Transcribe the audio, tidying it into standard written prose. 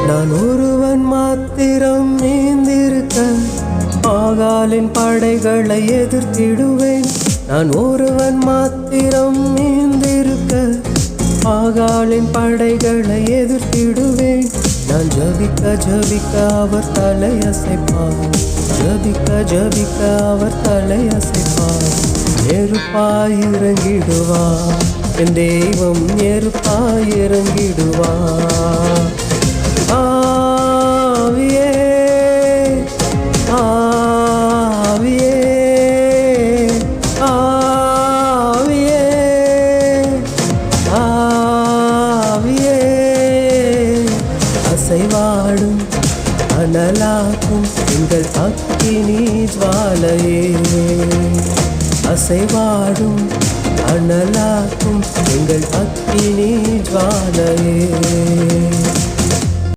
நான் ஒருவன் மாத்திரம் நீந்திருக்க ஆகாலின் படைகளை எதிர்த்திடுவேன். நான் ஒருவன் மாத்திரம் நீந்திருக்க ஆகாலின் படைகளை எதிர்த்திடுவேன். நான் ஜபிக்க ஜபிக்க அவர் தலையசைப்பார், ஜபிக்க ஜபிக்க அவர் தலையசைப்பார். நெருப்பாய் இறங்கிடுவார் என் தெய்வம், நெருப்பாய் இறங்கிடுவார். ஆவியே ஆவியே ஆவியே ஆவியே, அசைவாடும் அனலாக்கும் எங்கள் அக்கினி ஜுவாலையே, அசைவாடும் அனலாக்கும் எங்கள் அக்கினி ஜுவாலையே.